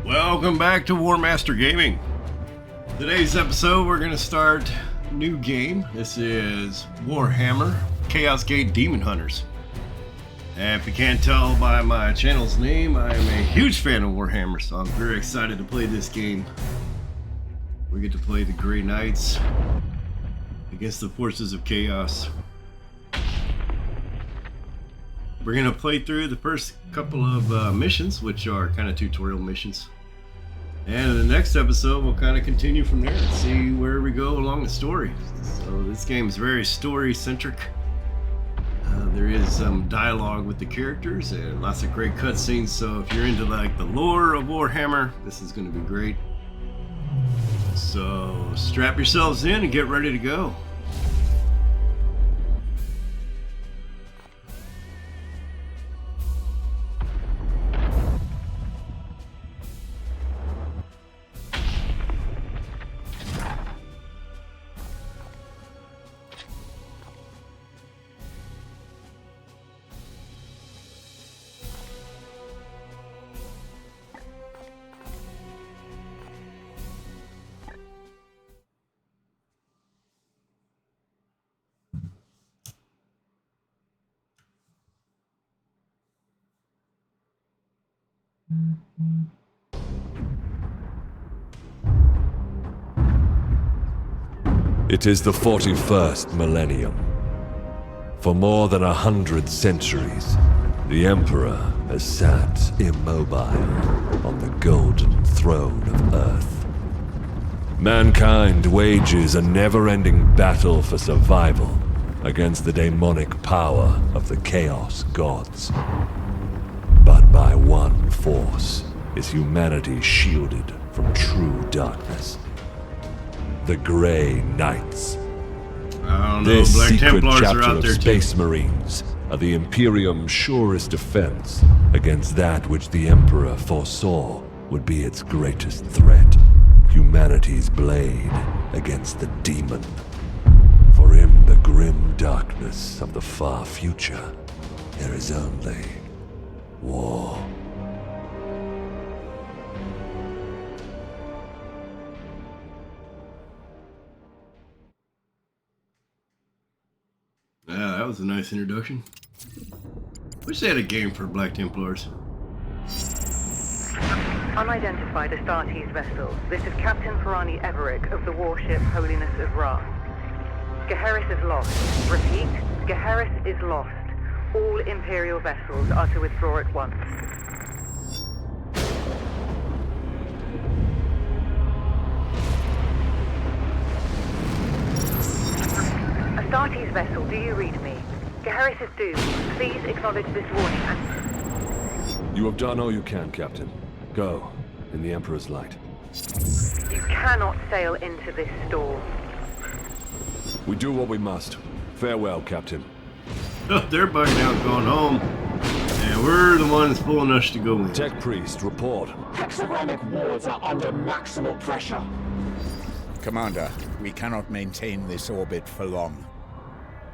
Welcome back to Warmaster Gaming. Today's episode we're going to start a new game. This is Warhammer Chaos Gate Demonhunters. And if you can't tell by my channel's name, I am a huge fan of Warhammer, so I'm very excited to play this game. We get to play the Grey Knights against the forces of chaos. We're going to play through the first couple of missions, which are kind of tutorial missions. And in the next episode, we'll kind of continue from there and see where we go along the story. So this game is very story-centric. There is some dialogue with the characters and lots of great cutscenes. So if you're into like the lore of Warhammer, this is going to be great. So strap yourselves in and get ready to go. It is the 41st millennium. For more than 100 centuries, the Emperor has sat immobile on the golden throne of Earth. Mankind wages a never-ending battle for survival against the demonic power of the Chaos Gods. But by one force is humanity shielded from true darkness. The Grey Knights. This Black secret Templars chapter are out of there Space too. Marines are the Imperium's surest defense against that which the Emperor foresaw would be its greatest threat. Humanity's blade against the demon. For in the grim darkness of the far future, there is only war. Yeah, that was a nice introduction. Wish they had a game for Black Templars. Unidentified Astartes vessel. This is Captain Ferrani Everick of the warship Holiness of Ra. Geheris is lost. Repeat, Geheris is lost. All Imperial vessels are to withdraw at once. Astartes vessel, do you read me? Geheris is doomed. Please acknowledge this warning. You have done all you can, Captain. Go, in the Emperor's light. You cannot sail into this storm. We do what we must. Farewell, Captain. Oh, they're bugging out going home. And we're the ones pulling us to go in. Tech Priest, report. Hexagramic wards are under maximal pressure. Commander, we cannot maintain this orbit for long.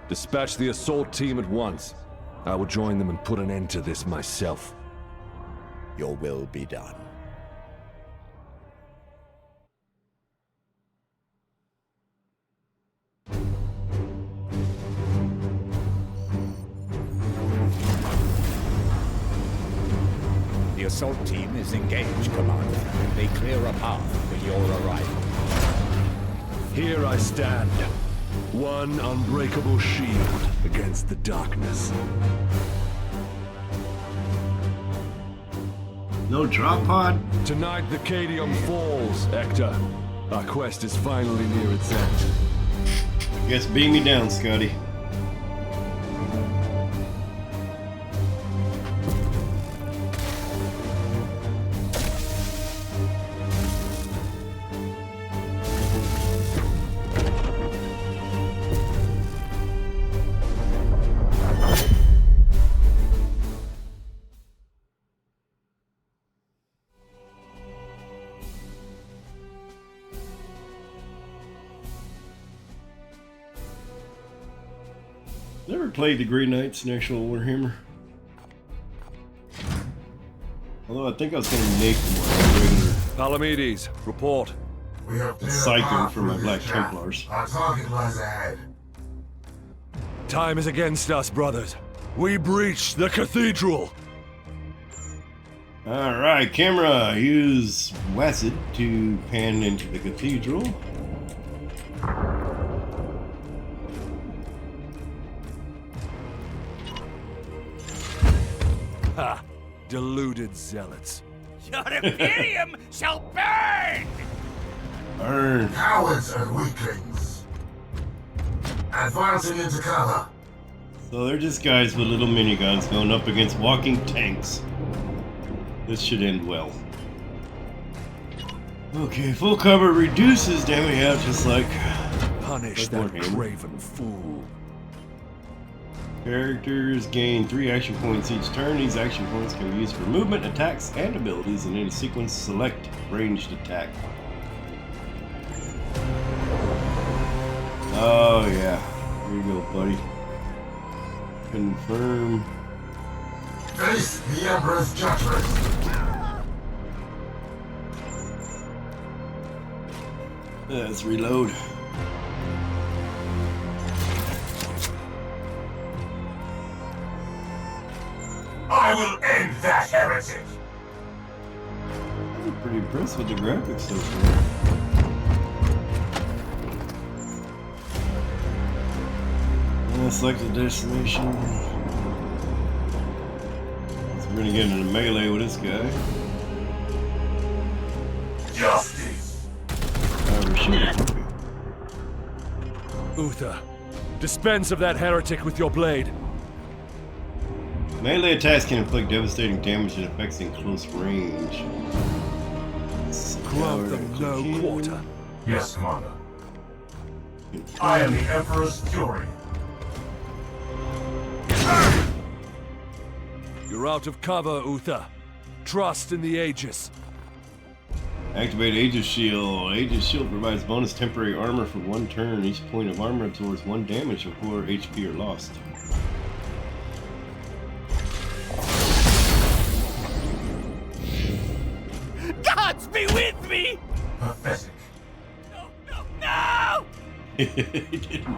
Dispatch the assault team at once. I will join them and put an end to this myself. Your will be done. The assault team is engaged, Commander. They clear a path for your arrival. Here I stand. One unbreakable shield against the darkness. No drop pod? Tonight the Cadium falls, Hector. Our quest is finally near its end. Guess beam me down, Scotty. Never played the Grey Knights in actual Warhammer. Although I think I was going to make them like regular Palamedes, report. We have cleared a Psycho path for my through Black this trap. Templars. Our target lies ahead. Time is against us, brothers. We breached the cathedral. Alright, camera, use WH40k to pan into the cathedral. Ha! Deluded zealots. Your Imperium shall burn! Burn. Cowards and weaklings. Advancing into cover. So they're just guys with little miniguns going up against walking tanks. This should end well. Okay, full cover reduces damage out just like Punish Like that Warhammer. craven fool. characters gain 3 action points each turn. These action points can be used for movement, attacks, and abilities in any sequence. Select ranged attack. Oh yeah, here you go, buddy. Confirm. Face the Emperor's judgment. Let's reload. I will end that heretic. I'm pretty impressed with the graphics so far. Select the destination. So we're gonna get into melee with this guy. Justice. We're shooting. Uther, dispense of that heretic with your blade. Melee attacks can inflict devastating damage and effects in close range. Grant them no quarter. Yes, Commander. I am the Emperor's fury. You're out of cover, Uther. Trust in the Aegis. Activate Aegis Shield. Aegis Shield provides bonus temporary armor for 1 turn. Each point of armor absorbs 1 damage before HP are lost. Gods be with me! Pathetic. No! He didn't.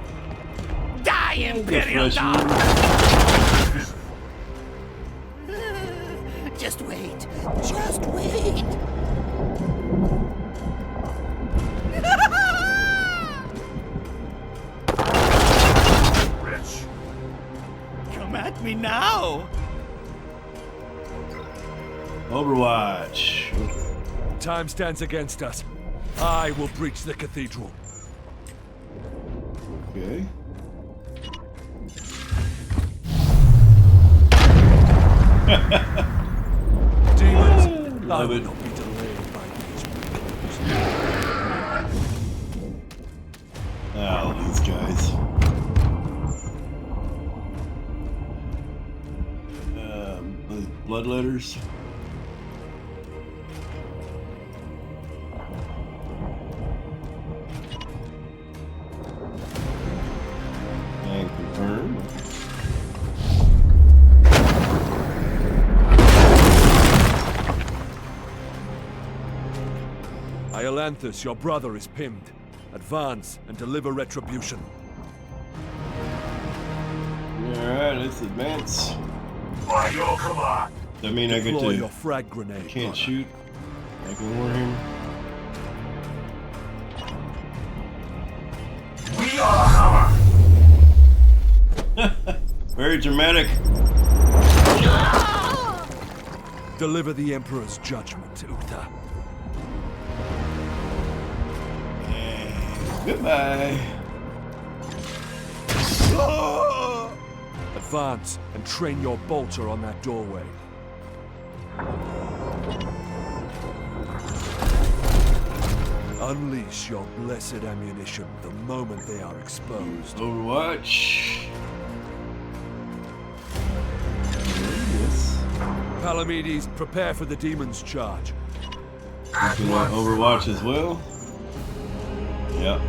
Die, Imperial Flesh dog! wound. Just wait. Just wait. Rich. Come at me now. Overwatch. Time stands against us. I will breach the cathedral. Okay. Demons, I Love will it. not be delayed by these weaklings. Oh, these guys. Bloodletters. And confirm. Iolanthus, your brother, is pinned. Advance and deliver retribution. Alright, let's advance. By your command. Does that mean I get Deploy to your frag grenade. can't brother. shoot like in Warhammer? We are hammer. Very dramatic. Deliver the Emperor's judgment, Uther. And goodbye. Advance and train your bolter on that doorway. Unleash your blessed ammunition the moment they are exposed. Overwatch. Yes. Palamedes, prepare for the demon's charge. You want Overwatch as well? Yep.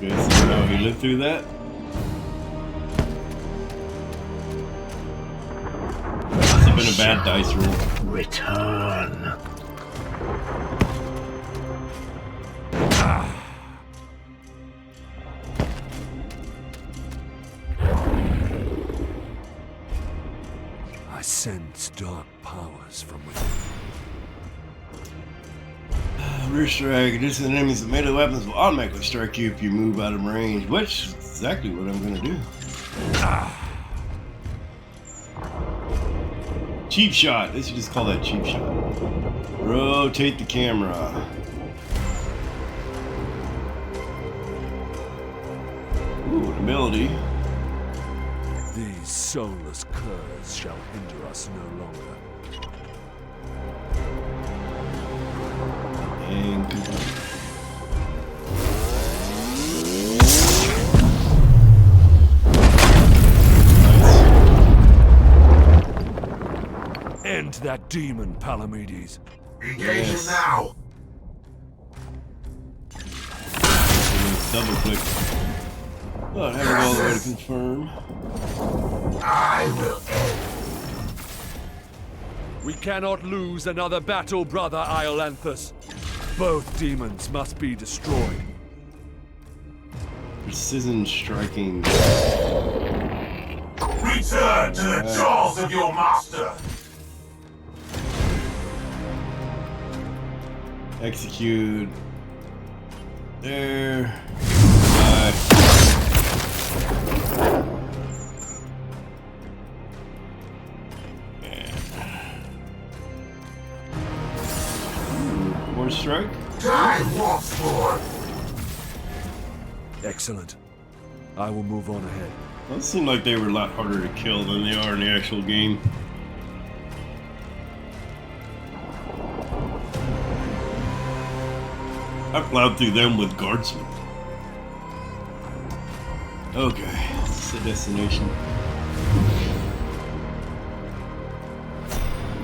Okay, so now he lived through that. Must have been a bad dice roll. Return. I sense dark powers from within. Rear strike. Distant enemies with melee weapons will automatically strike you if you move out of range, which is exactly what I'm gonna do. Cheap shot. They should just call that cheap shot. Rotate the camera. Ooh, an ability. These soulless curs shall hinder us no longer. And End that demon, Palamedes. Engage him now. double click. Oh, I haven't all the way to confirm. I will end. We cannot lose another battle, brother Iolanthus. Both demons must be destroyed. Precision striking. Return to the jaws of your master. Execute. There. More strike. Die once more. Excellent. I will move on ahead. Those seem like they were a lot harder to kill than they are in the actual game. I plowed through them with guardsmen. Okay, this is the destination.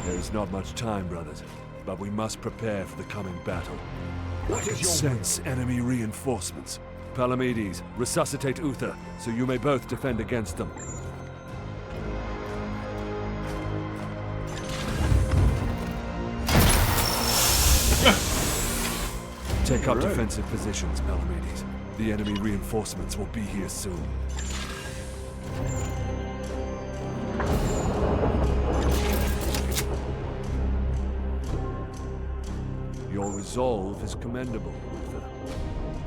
There is not much time, brothers, but we must prepare for the coming battle. What is your Sense enemy reinforcements. Palamedes, resuscitate Uther, so you may both defend against them. Take up defensive positions, Palamedes. The enemy reinforcements will be here soon. Your resolve is commendable, Uther.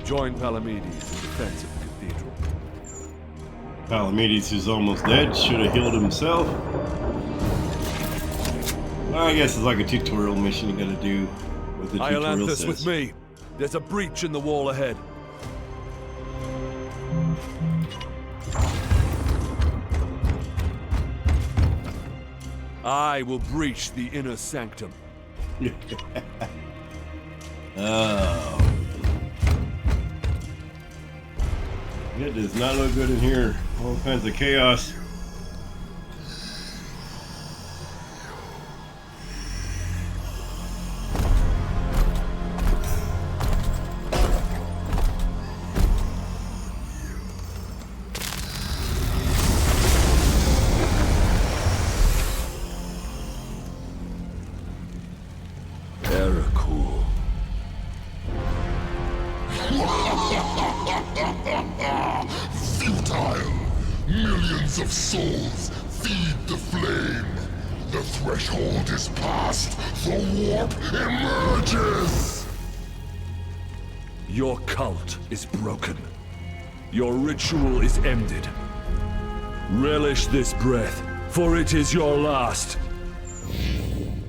Join Palamedes in defense of the cathedral. Palamedes, who's almost dead, should have healed himself. Well, I guess it's like a tutorial mission you gotta do with the tutorial Iolanthus, says. with me. There's a breach in the wall ahead. I will breach the inner sanctum. Oh. It does not look good in here. All kinds of chaos. Cool. Futile! Millions of souls feed the flame. The threshold is passed. The warp emerges! Your cult is broken. Your ritual is ended. Relish this breath, for it is your last.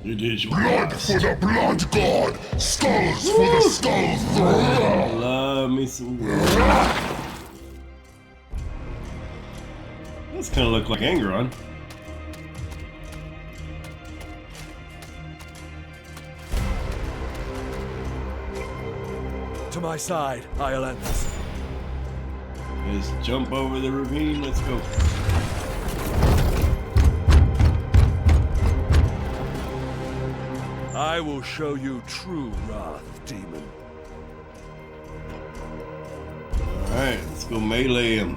It is your Blood for the blood god! Skulls for the skull thrower! Love me some. This kind of look like Angron. To my side, Iolanthus. Just jump over the ravine. Let's go. I will show you true wrath, demon. Alright, let's go melee him.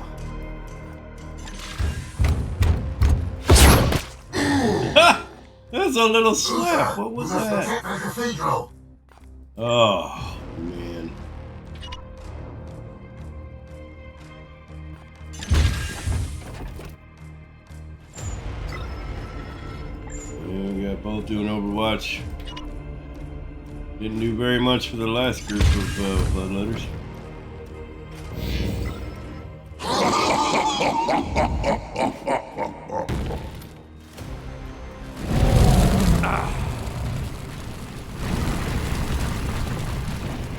Ha! That's a little slap. What was that? Oh, man. Yeah, we got both doing Overwatch. Didn't do very much for the last group of bloodletters.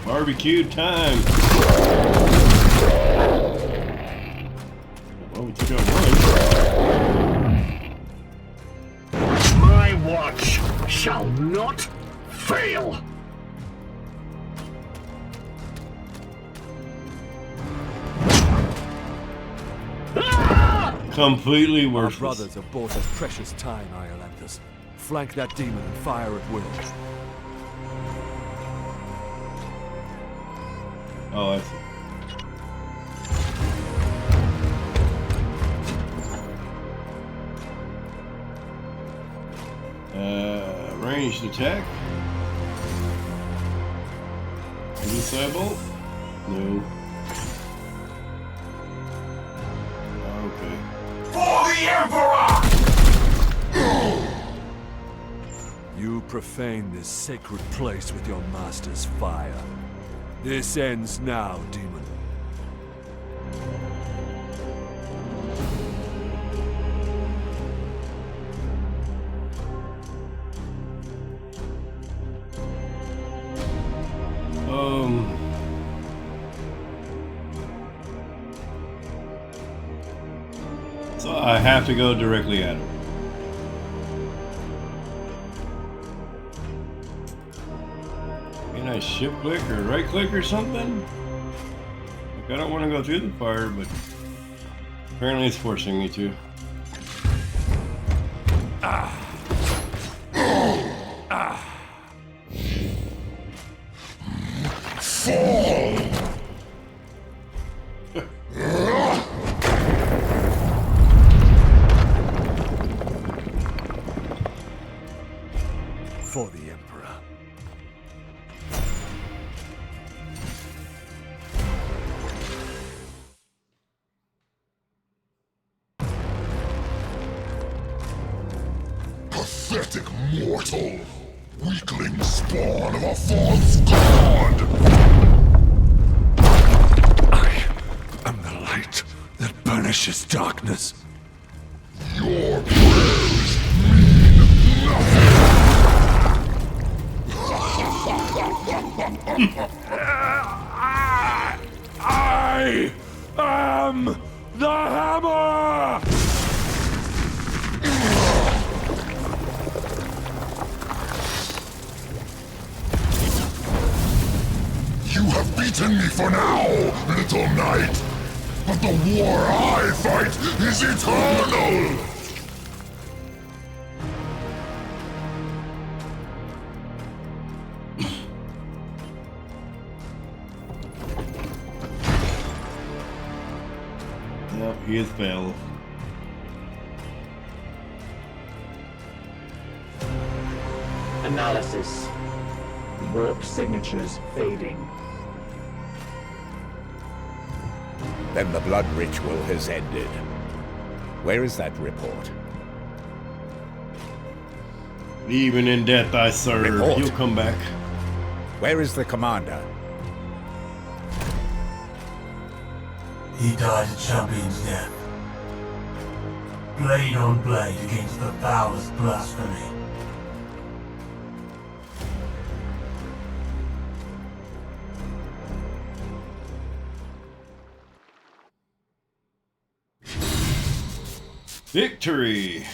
Barbecue time! Oh, we took out one. My watch shall not fail. Completely Our worthless. brothers have bought us precious time, Iolanthus. Flank that demon and fire at will. Oh, I see. Ranged attack. Suicide bolt? No. Okay. For the Emperor! You profane this sacred place with your master's fire. This ends now, demon. So I have to go directly at him. Can I shift click or right click or something? Like, I don't want to go through the fire, but apparently it's forcing me to. For the Emperor. Pathetic mortal! Weakling spawn of a false god! I am the light that banishes darkness. Your prayers mean nothing! I am the hammer! You have beaten me for now, little knight! But the war I fight is eternal! Yep, he has failed. Analysis. Warp signatures fading. Then the blood ritual has ended. Where is that report? Even in death I serve. Report. He'll come back. Where is the commander? He died a champion's death. Blade on blade against the foulest blasphemy. Victory!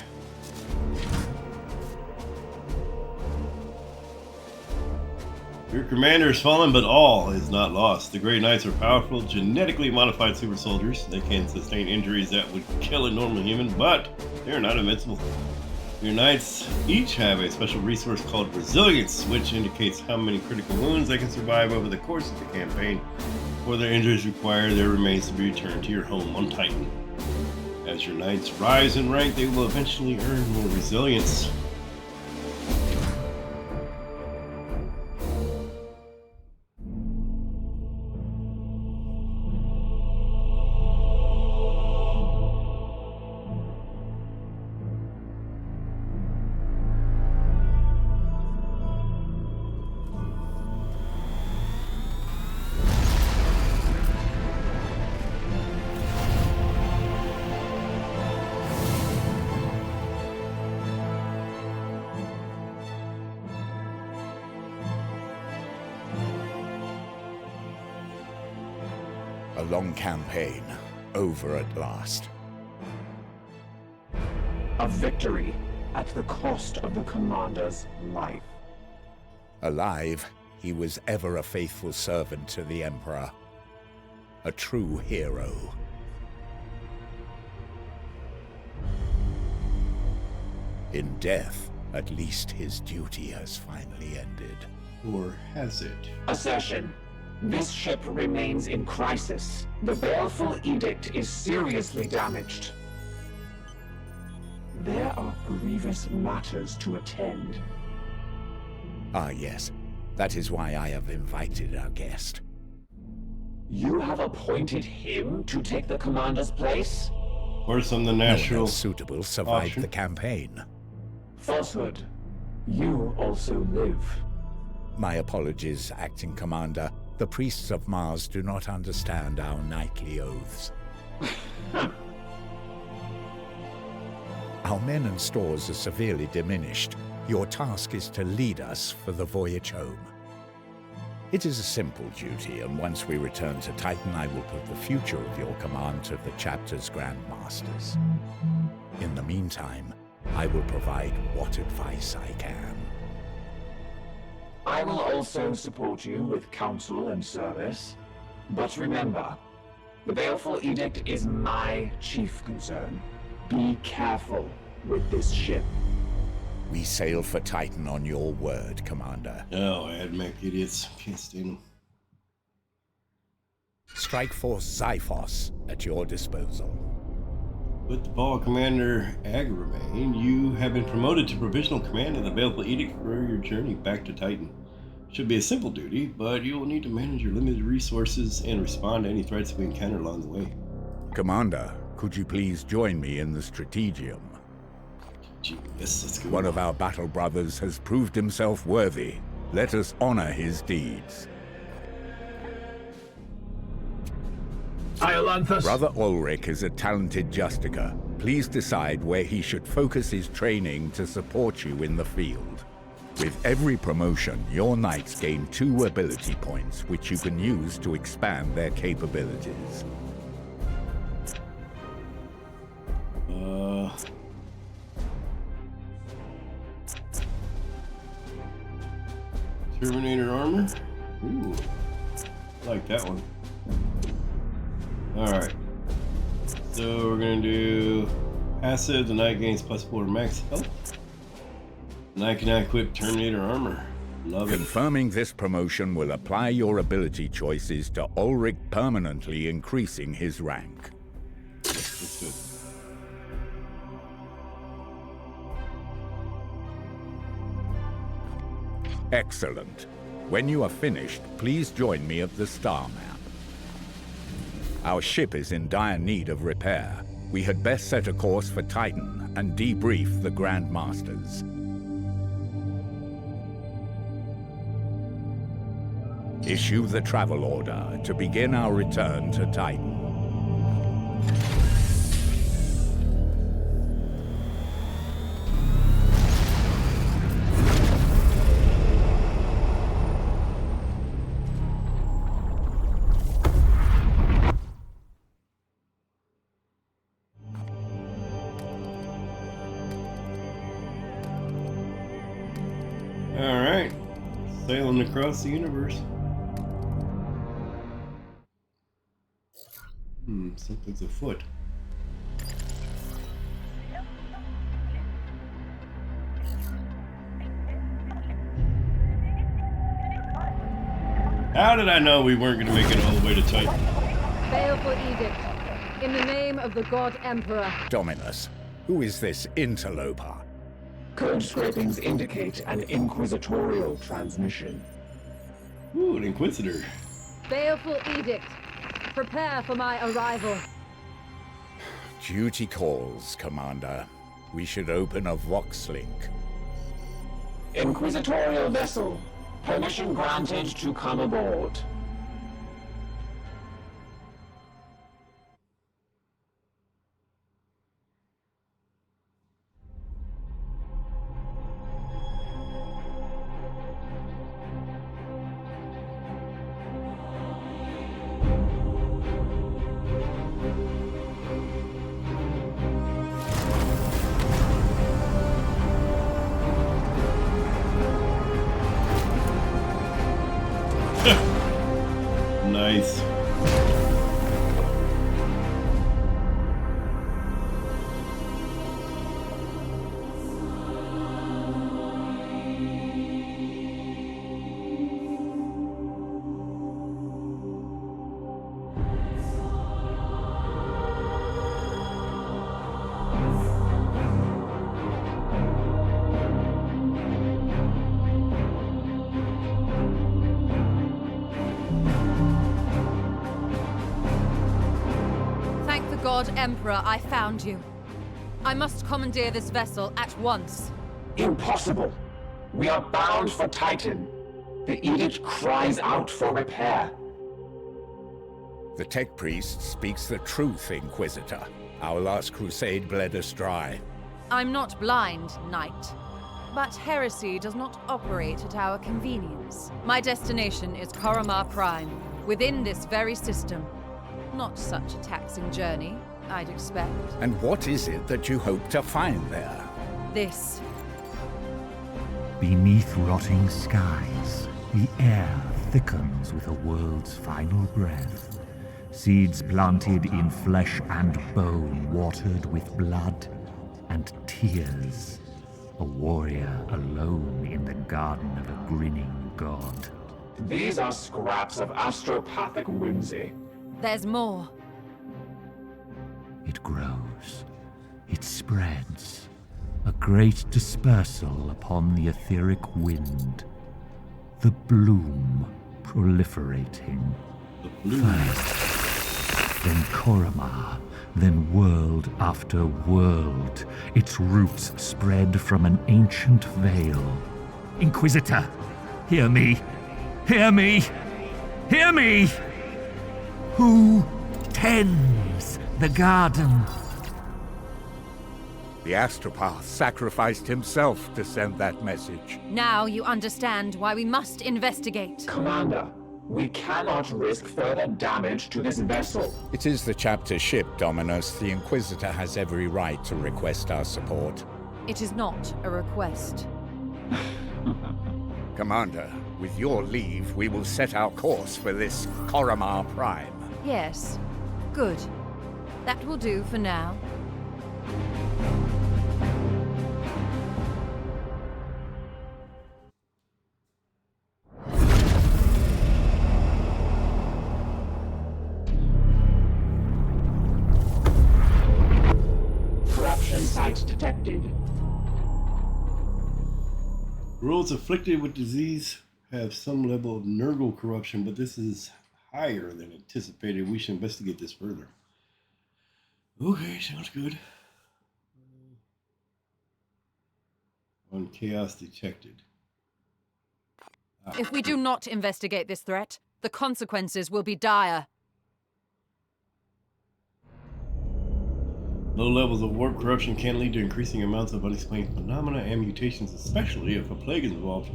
Your commander is fallen, but all is not lost. The Grey Knights are powerful, genetically modified super soldiers. They can sustain injuries that would kill a normal human, but they are not invincible. Your knights each have a special resource called Resilience, which indicates how many critical wounds they can survive over the course of the campaign. or their injuries require their remains to be returned to your home on Titan. As your knights rise in rank, they will eventually earn more resilience. A long campaign, over at last. A victory at the cost of the commander's life. Alive, he was ever a faithful servant to the Emperor. A true hero. In death, at least his duty has finally ended. Or has it? Assertion. This ship remains in crisis. The Baleful Edict is seriously damaged. There are grievous matters to attend. Ah, yes. That is why I have invited our guest. You have appointed him to take the commander's place? Or some the No one natural else suitable survived option. the campaign. Falsehood. You also live. My apologies, Acting Commander. The priests of Mars do not understand our knightly oaths. Our men and stores are severely diminished. Your task is to lead us for the voyage home. It is a simple duty, and once we return to Titan, I will put the future of your command to the chapter's Grand Masters. In the meantime, I will provide what advice I can. I will also support you with counsel and service. But remember, the Baleful Edict is my chief concern. Be careful with this ship. We sail for Titan on your word, Commander. Oh, AdMech idiots. Can't stand them. Strike Force Xiphos at your disposal. With the ball, Commander Agravain, you have been promoted to provisional command of the Baleful Edict for your journey back to Titan. Should be a simple duty, but you will need to manage your limited resources and respond to any threats we encounter along the way. Commander, could you please join me in the Strategium? Yes, let's go. One of our battle brothers has proved himself worthy. Let us honor his deeds. Iolanthus! Brother Ulrich is a talented Justicar. Please decide where he should focus his training to support you in the field. With every promotion, your knights gain 2 ability points, which you can use to expand their capabilities. Terminator armor? Ooh, I like that one. Alright. So we're gonna do passive, the knight gains +4 max health. And I can now equip Terminator armor. Love it. Confirming this promotion will apply your ability choices to Ulrich, permanently increasing his rank. That's good. Excellent. When you are finished, please join me at the star map. Our ship is in dire need of repair. We had best set a course for Titan and debrief the Grand Masters. Issue the travel order to begin our return to Titan. Alright. Sailing across the universe. Something's afoot. How did I know we weren't going to make it all the way to Titan? Baleful edict. In the name of the God Emperor. Dominus, who is this interloper? Code scrapings indicate an inquisitorial transmission. Ooh, an Inquisitor. Baleful edict. Prepare for my arrival. Duty calls, Commander. We should open a Vox link. Inquisitorial vessel. Permission granted to come aboard. Nice. God Emperor, I found you. I must commandeer this vessel at once. Impossible! We are bound for Titan. The edict cries out for repair. The Tech Priest speaks the truth, Inquisitor. Our last crusade bled us dry. I'm not blind, Knight. But heresy does not operate at our convenience. My destination is Koromar Prime, within this very system. Not such a taxing journey, I'd expect. And what is it that you hope to find there? This. Beneath rotting skies, the air thickens with a world's final breath. Seeds planted in flesh and bone, watered with blood and tears. A warrior alone in the garden of a grinning god. These are scraps of astropathic whimsy. There's more. It grows. It spreads. A great dispersal upon the etheric wind. The bloom proliferating. First, then Koromar, then world after world. Its roots spread from an ancient veil. Inquisitor, hear me! Hear me! Hear me! Who tends the garden? The Astropath sacrificed himself to send that message. Now you understand why we must investigate. Commander, we cannot risk further damage to this vessel. It is the chapter ship, Dominus. The Inquisitor has every right to request our support. It is not a request. Commander, with your leave, we will set our course for this Koromar Prime. Yes. Good. That will do for now. Corruption site detected. Worlds afflicted with disease have some level of Nurgle corruption, but this is higher than anticipated. We should investigate this further. Okay, sounds good. On chaos detected. If we do not investigate this threat, the consequences will be dire. Low levels of warp corruption can lead to increasing amounts of unexplained phenomena and mutations, especially if a plague is involved.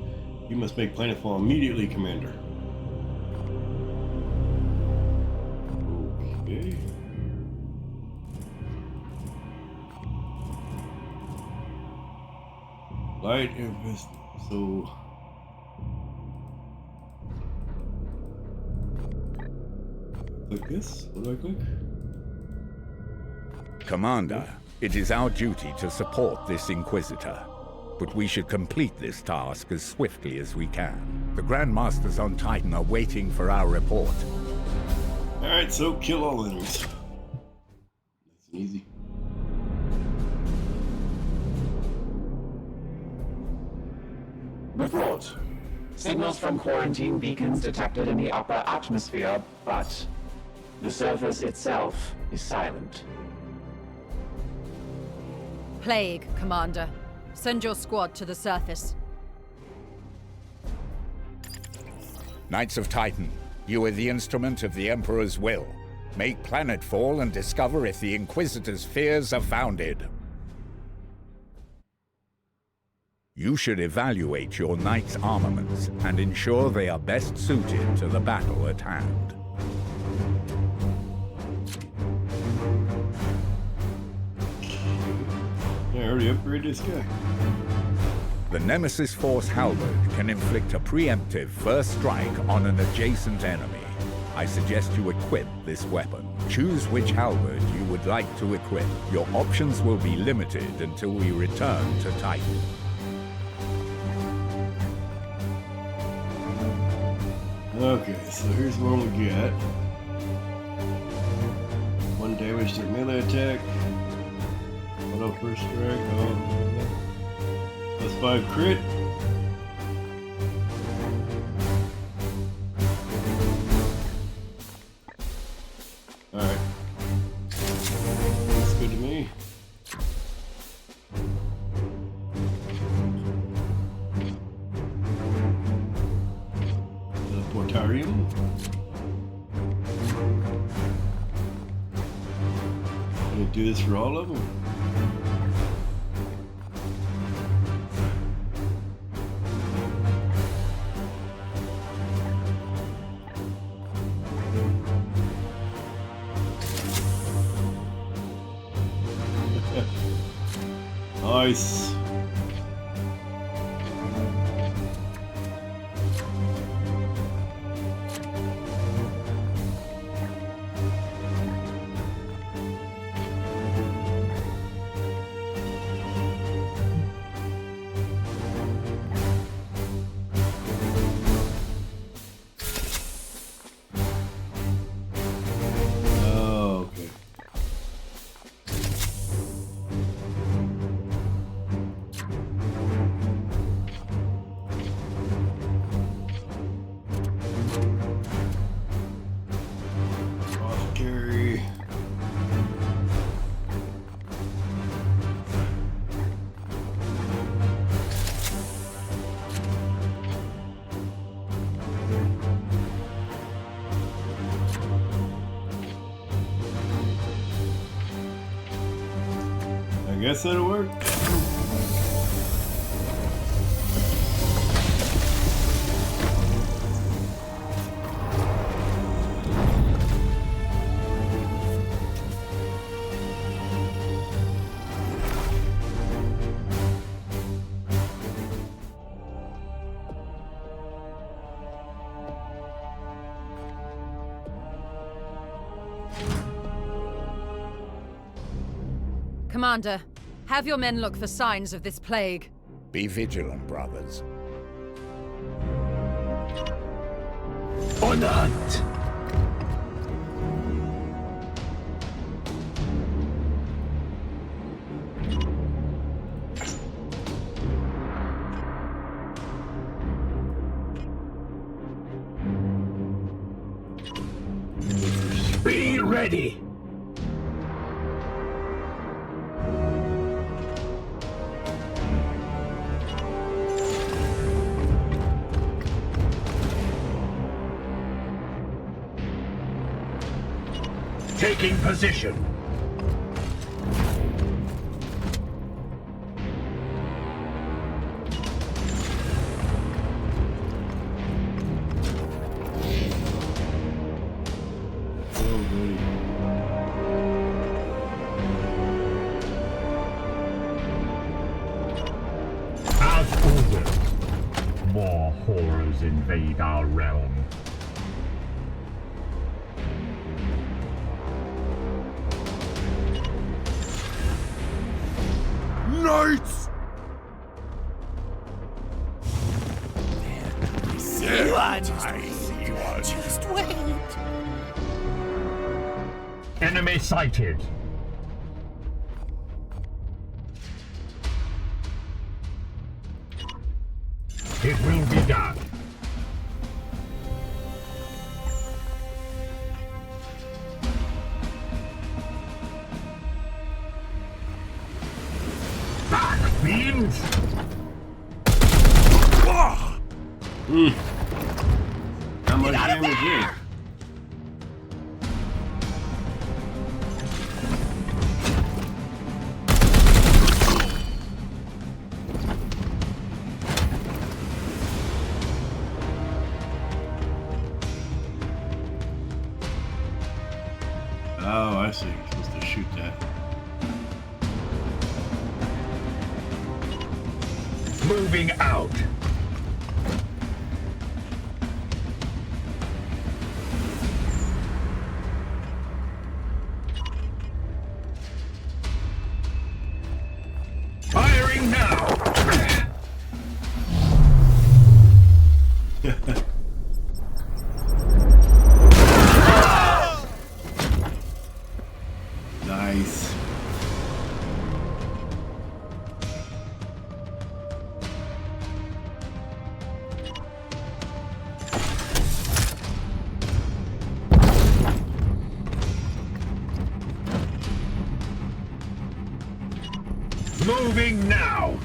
You must make planetfall immediately, Commander. Okay. Light invest. So. Click this. What do I click? Commander, it is our duty to support this Inquisitor. but we should complete this task as swiftly as we can. The Grand Masters on Titan are waiting for our report. Alright, so kill all enemies. That's easy. Report. Signals from quarantine beacons detected in the upper atmosphere, but the surface itself is silent. Plague, Commander. Send your squad to the surface. Knights of Titan, you are the instrument of the Emperor's will. Make planetfall and discover if the Inquisitor's fears are founded. You should evaluate your knights' armaments and ensure they are best suited to the battle at hand. I already upgraded this guy. The Nemesis Force Halberd can inflict a preemptive first strike on an adjacent enemy. I suggest you equip this weapon. Choose which halberd you would like to equip. Your options will be limited until we return to Titan. Okay, so here's what we get. 1 damage to melee attack. Auto first strike. Plus 5 crit. Alright. Looks good to me. Portarium. Gonna do this for all of them. Nice. I guess that'll work. Commander, have your men look for signs of this plague. Be vigilant, brothers. On the hunt. Be ready. Taking position. As ordered, more horrors invade our realm. Knights! Enemy sighted. It will be done. Back, fiend! How much damage here? Oh, I see. You're supposed to shoot that. Moving out. Firing now. Nice. Moving now.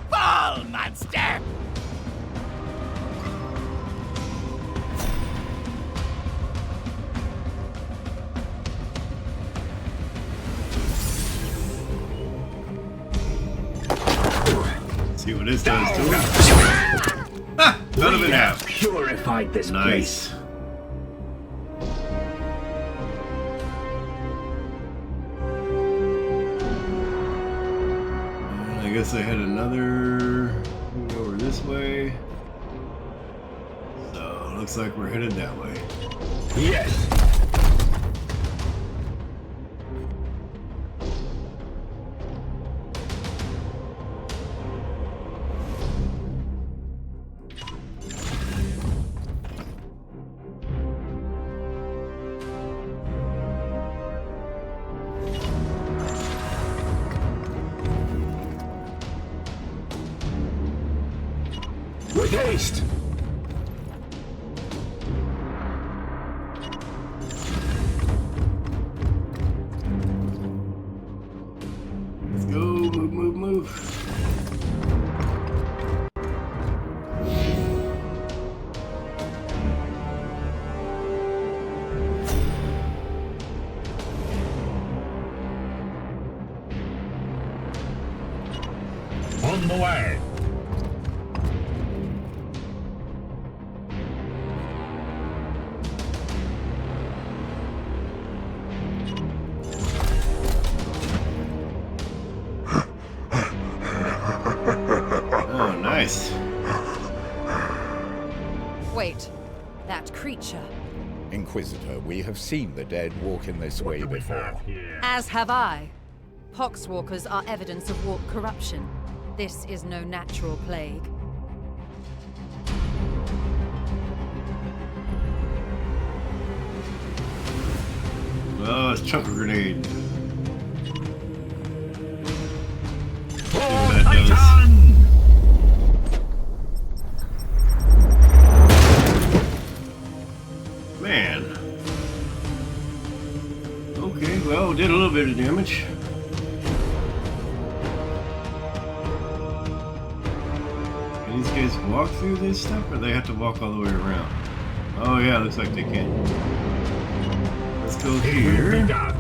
Fall, monster! See what this does to him. Ah! None of it half. Purified this Nice. place. And I guess I had another over this way. So looks like we're headed that way. Yes. With haste. Let's go. Move. On the way. Oh, nice. Wait, that creature. Inquisitor, we have seen the dead walk in this way What do we before. have here? As have I. Poxwalkers are evidence of warp corruption. This is no natural plague. Oh, it's chunk of grenade. For that does. Titan! Man. Okay, well, did a little bit of damage. Can these guys walk through this stuff, or they have to walk all the way around? Oh yeah, looks like they can. Let's go It will be here. done.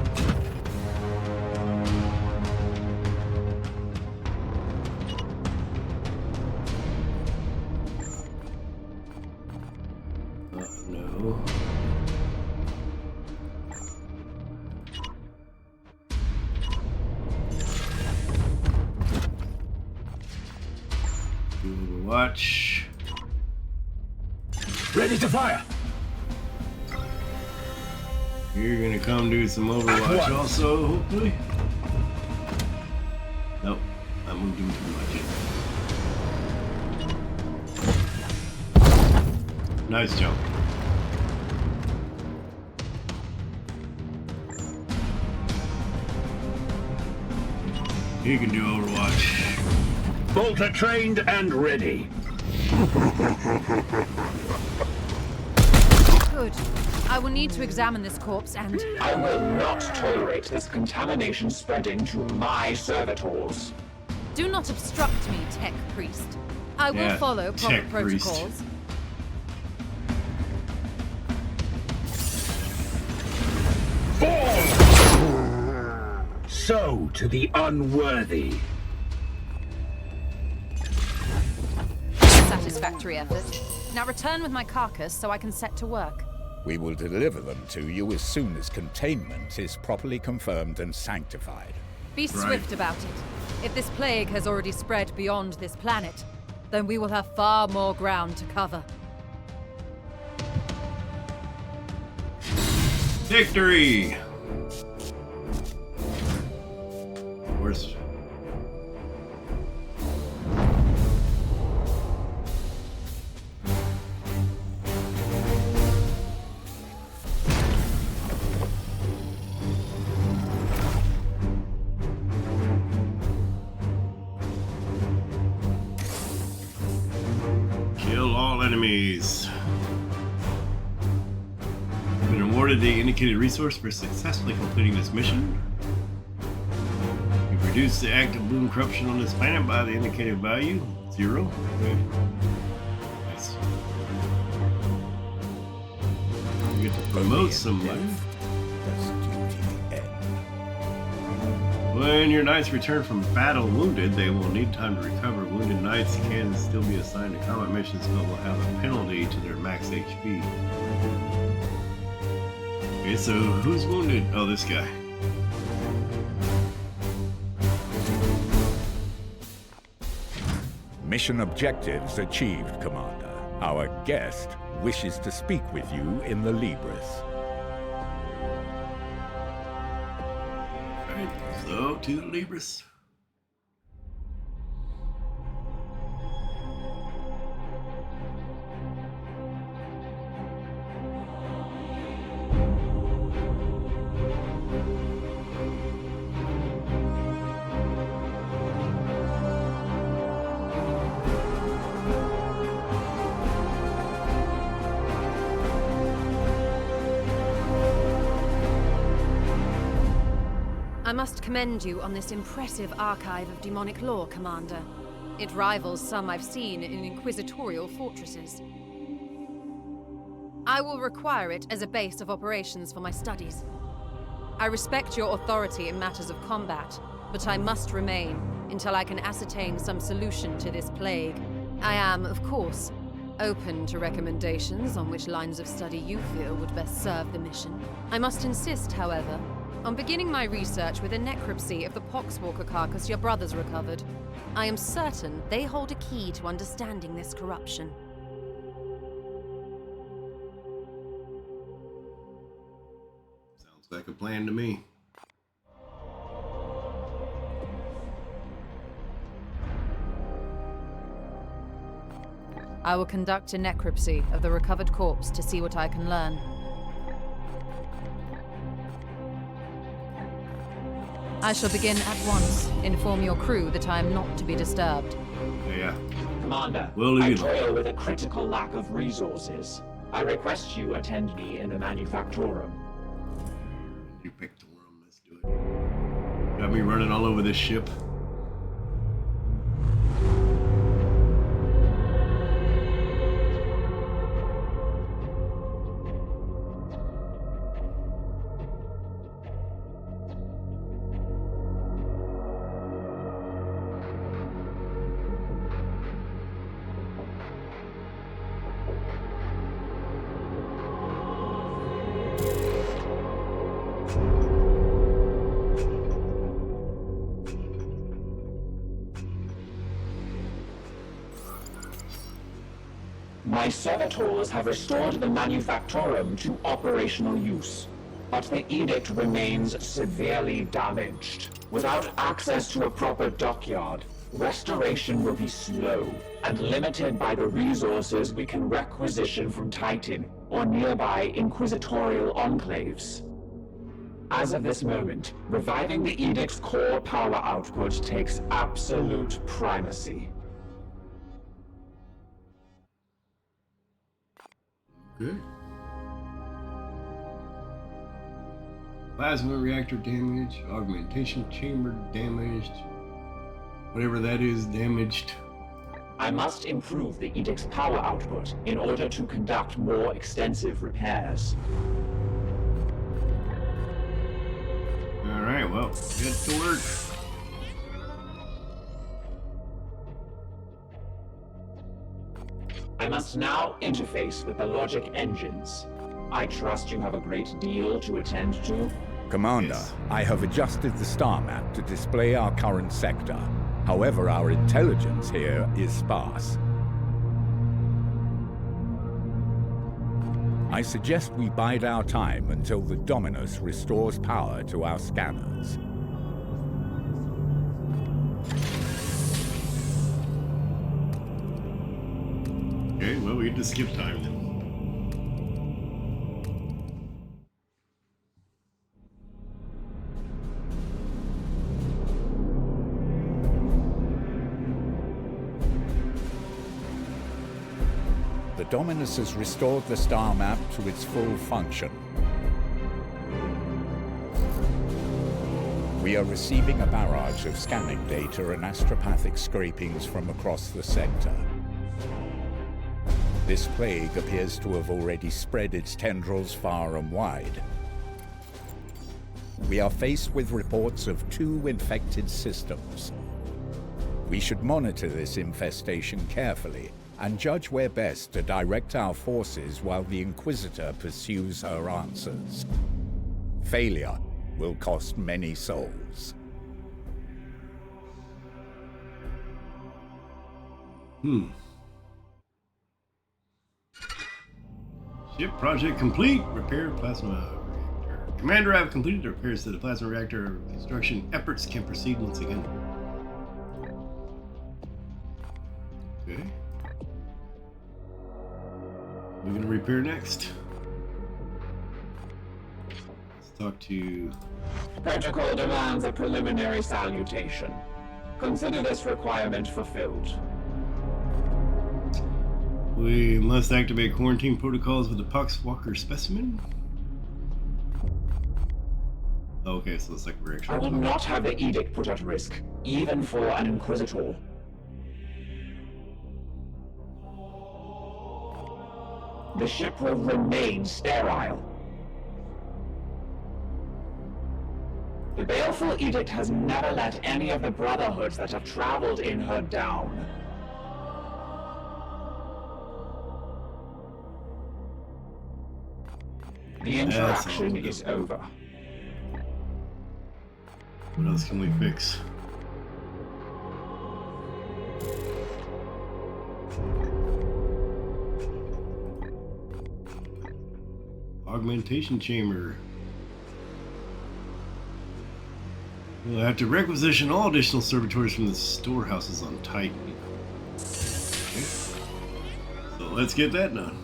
No. Do a little watch. Ready to fire. You're gonna come do some Overwatch At once. also, hopefully. Nope, I'm moving too much. Nice jump. He can do Overwatch. Bolter trained and ready. Good. I will need to examine this corpse and... I will not tolerate this contamination spreading to my servitors. Do not obstruct me, Tech Priest. I will follow proper Tech Priest. protocols. So to the unworthy. Satisfactory effort. Now return with my carcass so I can set to work. We will deliver them to you as soon as containment is properly confirmed and sanctified. Be swift about it. If this plague has already spread beyond this planet, then we will have far more ground to cover. Victory! Where's... Kill all enemies. Been awarded the indicated resource for successfully completing this mission. You've reduced the active bloom corruption on this planet by the indicated value. 0. Okay. Nice. You get to promote somebody. Does duty end? When your knights return from battle wounded, they will need time to recover. Wounded knights can still be assigned to combat missions, but will have a penalty to their max HP. Okay, so who's wounded? Oh, this guy. Mission objectives achieved, Commander. Our guest wishes to speak with you in the Libris. Alright, so to the Libris. I must commend you on this impressive archive of demonic lore, Commander. It rivals some I've seen in inquisitorial fortresses. I will require it as a base of operations for my studies. I respect your authority in matters of combat, but I must remain until I can ascertain some solution to this plague. I am, of course, open to recommendations on which lines of study you feel would best serve the mission. I must insist, however, on beginning my research with a necropsy of the poxwalker carcass your brothers recovered. I am certain they hold a key to understanding this corruption. Sounds like a plan to me. I will conduct a necropsy of the recovered corpse to see what I can learn. I shall begin at once. Inform your crew that I am not to be disturbed. Yeah. Commander, We'll leave I you toil with a critical lack of resources. I request you attend me in the manufactorum. You picked the room. Let's do it. Got me running all over this ship. My servitors have restored the manufactorum to operational use, but the edict remains severely damaged. Without access to a proper dockyard, Restoration will be slow and limited by the resources we can requisition from Titan or nearby inquisitorial enclaves. As of this moment, reviving the Edict's core power output takes absolute primacy. Good. Plasma reactor damage, augmentation chamber damaged, whatever that is, damaged. I must improve the Edict's power output in order to conduct more extensive repairs. Alright, well, get to work. I must now interface with the logic engines. I trust you have a great deal to attend to. Commander, Yes. I have adjusted the star map to display our current sector. However, our intelligence here is sparse. I suggest we bide our time until the Dominus restores power to our scanners. Okay, well, we get to skip time then. The Dominus has restored the star map to its full function. We are receiving a barrage of scanning data and astropathic scrapings from across the sector. This plague appears to have already spread its tendrils far and wide. We are faced with reports of 2 infected systems. We should monitor this infestation carefully and judge where best to direct our forces while the Inquisitor pursues her answers. Failure will cost many souls. Ship project complete. Repair plasma reactor. Commander, I have completed the repairs to the plasma reactor. Construction efforts can proceed once again. Okay. We're gonna repair next. Let's talk to. Protocol demands a preliminary salutation. Consider this requirement fulfilled. We must activate quarantine protocols with the Poxwalker specimen. Okay, so it's like we're I actually. will not have the Edict put at risk, even for an Inquisitor. The ship will remain sterile. The Baleful Edict has never let any of the Brotherhoods that have traveled in her down. The interaction is over. What else can we fix? Augmentation chamber. We'll have to requisition all additional servitors from the storehouses on Titan. Okay. So let's get that done.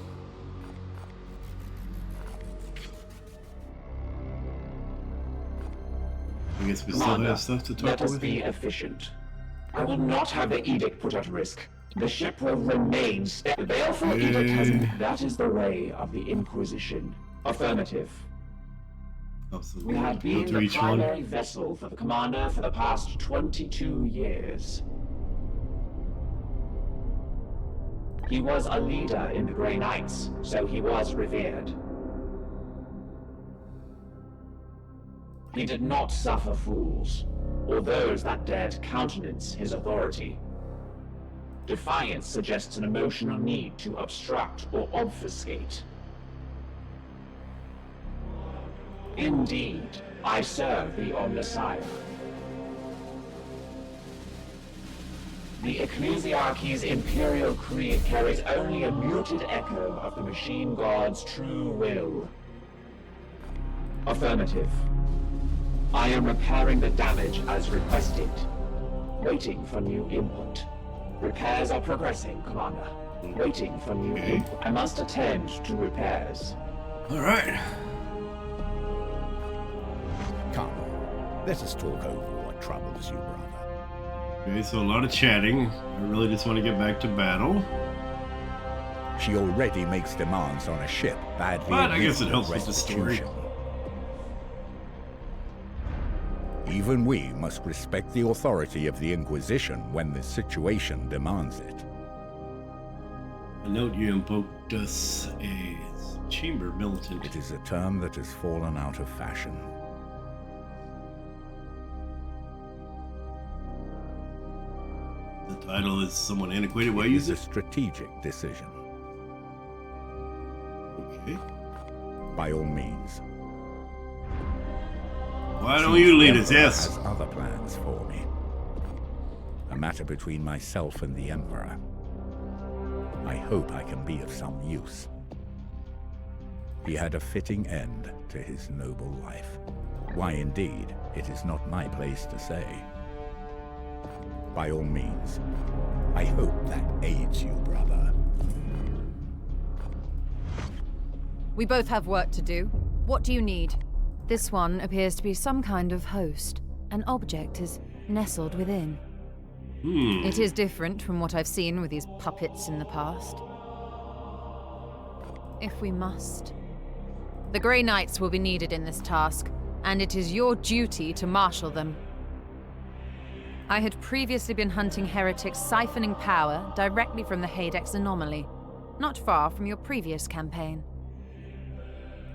I guess we still Commander, have stuff to talk let us with. be efficient. I will not have the Edict put at risk. The ship will remain sterile. The Baleful Edict has... That is the way of the Inquisition. Affirmative. Absolutely. We have Go been to the each one. primary vessel for the Commander for the past 22 years. He was a leader in the Grey Knights, so he was revered. He did not suffer fools, or those that dared countenance his authority. Defiance suggests an emotional need to obstruct or obfuscate. Indeed, I serve the Omnissiah. The Ecclesiarchy's Imperial Creed carries only a muted echo of the Machine God's true will. Affirmative. I am repairing the damage as requested. Waiting for new input. Repairs are progressing, Commander. Waiting for new input. I must attend to repairs. Alright. Come, let us talk over what troubles you, brother. Okay, so a lot of chatting. I really just want to get back to battle. She already makes demands on a ship badly. But I guess it helps with the story. restitution. Even we must respect the authority of the Inquisition when the situation demands it. I note you invoked us a chamber militant. It is a term that has fallen out of fashion. The title is somewhat antiquated. Why It use is a it? strategic decision. Okay. By all means. Why don't you lead us? The Emperor Yes. has other plans for me. A matter between myself and the Emperor. I hope I can be of some use. He had a fitting end to his noble life. Why indeed, it is not my place to say. By all means, I hope that aids you, brother. We both have work to do. What do you need? This one appears to be some kind of host. An object is nestled within. It is different from what I've seen with these puppets in the past. If we must. The Grey Knights will be needed in this task, and it is your duty to marshal them. I had previously been hunting heretics siphoning power directly from the Hadex anomaly, not far from your previous campaign.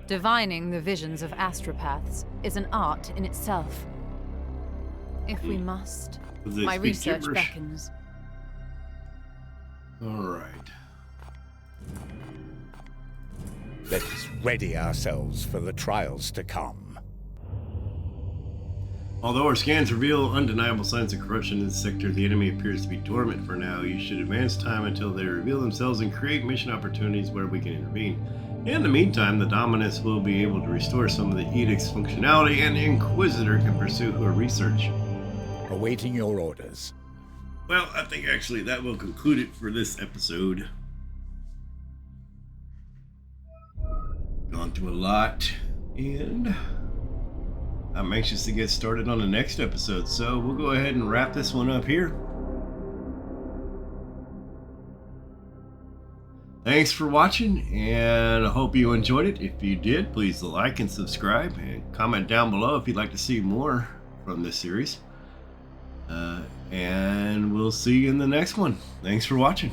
Divining the visions of astropaths is an art in itself. If we must, They my speak research gibberish. beckons. Alright. Let us ready ourselves for the trials to come. Although our scans reveal undeniable signs of corruption in this sector, the enemy appears to be dormant for now. You should advance time until they reveal themselves and create mission opportunities where we can intervene. In the meantime, the Dominus will be able to restore some of the Edict's functionality, and the Inquisitor can pursue her research. Awaiting your orders. Well, I think actually that will conclude it for this episode. Gone through a lot, and I'm anxious to get started on the next episode, so we'll go ahead and wrap this one up here. Thanks for watching, and I hope you enjoyed it. If you did, please like and subscribe, and comment down below if you'd like to see more from this series. And we'll see you in the next one. Thanks for watching.